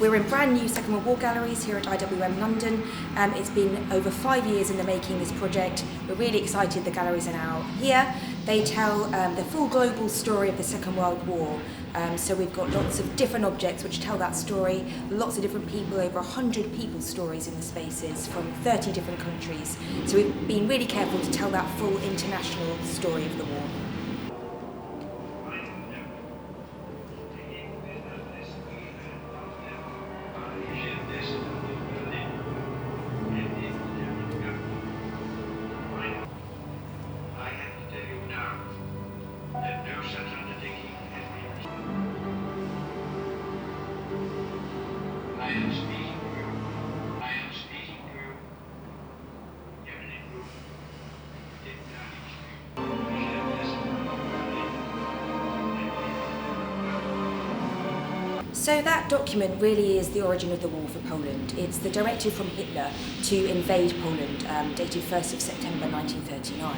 We're in brand new Second World War galleries here at IWM London. It's been over 5 years in the making, this project. We're really excited the galleries are now here. They tell the full global story of the Second World War. So we've got lots of different objects which tell that story, lots of different people, over 100 people's stories in the spaces from 30 different countries. So we've been really careful to tell that full international story of the war. So that document really is the origin of the war for Poland. It's the directive from Hitler to invade Poland, dated 1st of September 1939.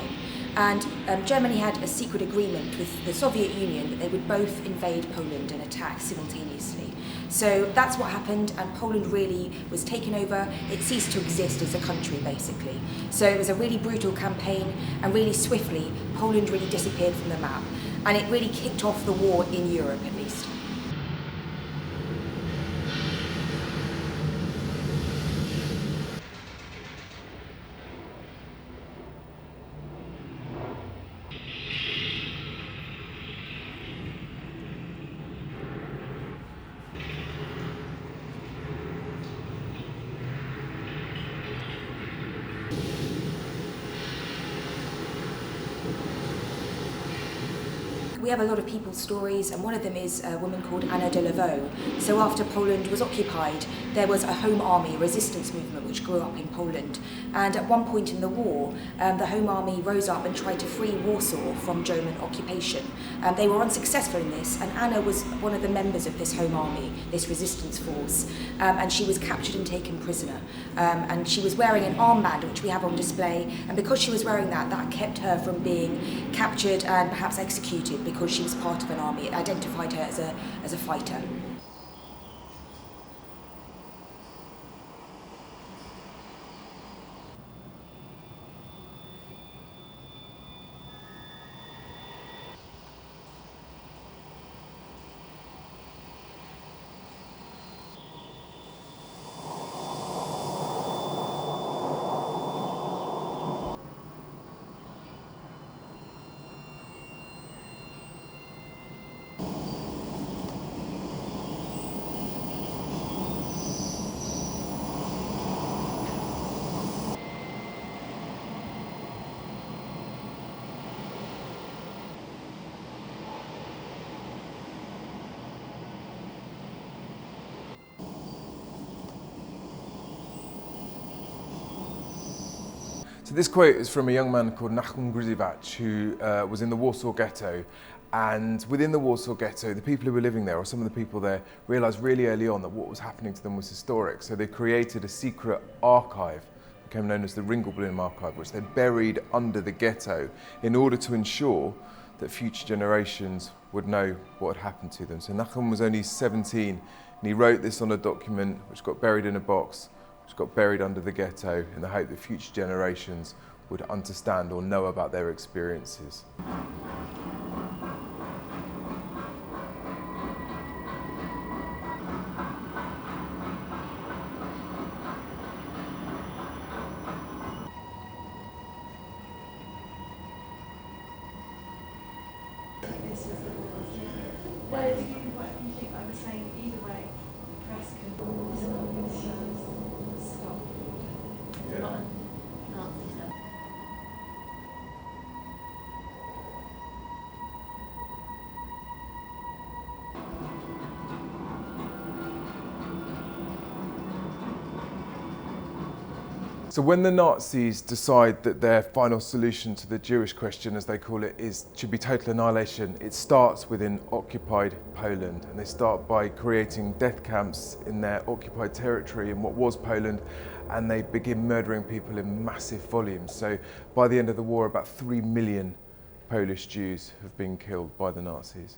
And Germany had a secret agreement with the Soviet Union that they would both invade Poland and attack simultaneously. So that's what happened, and Poland really was taken over. It ceased to exist as a country, basically. So it was a really brutal campaign, and really swiftly, Poland really disappeared from the map. And it really kicked off the war in Europe, at least. We have a lot of people's stories, and one of them is a woman called Anna de Leveaux. So after Poland was occupied, there was a home army resistance movement which grew up in Poland. And at one point in the war, the home army rose up and tried to free Warsaw from German occupation. They were unsuccessful in this, and Anna was one of the members of this home army, this resistance force, and she was captured and taken prisoner. And she was wearing an armband, which we have on display, and because she was wearing that, that kept her from being captured and perhaps executed, because she was part of an army. It identified her as a fighter. So this quote is from a young man called Nachum Grzywać, who was in the Warsaw Ghetto. And within the Warsaw Ghetto, the people who were living there, or some of the people there, realised really early on that what was happening to them was historic. So they created a secret archive, became known as the Ringelblum Archive, which they buried under the ghetto in order to ensure that future generations would know what had happened to them. So Nachum was only 17, and he wrote this on a document which got buried in a box, which got buried under the ghetto, in the hope that future generations would understand or know about their experiences. Well, if you think I was saying either way, the press can stop. There's a lot of Nazi stuff. So when the Nazis decide that their final solution to the Jewish question, as they call it, should be total annihilation, it starts within occupied Poland. And they start by creating death camps in their occupied territory in what was Poland, and they begin murdering people in massive volumes. So by the end of the war, about 3 million Polish Jews have been killed by the Nazis.